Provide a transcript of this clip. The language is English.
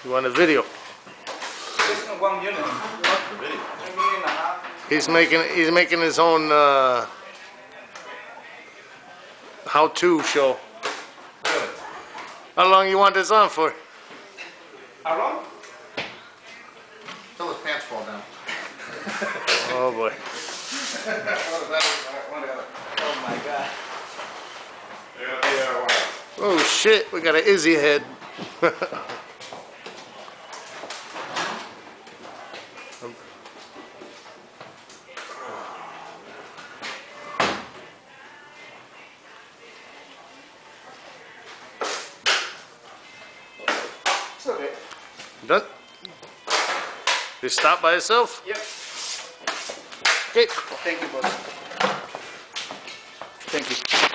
You want a video? Just 1 minute. 1 minute and a half. He's making his own how-to show. Good. How long you want this on for? How long? Till his pants fall down. Oh boy. Oh my God. Oh shit, we got an Izzy head. It's okay. Done? You stop by yourself? Yep. Okay. Thank you, boss. Thank you.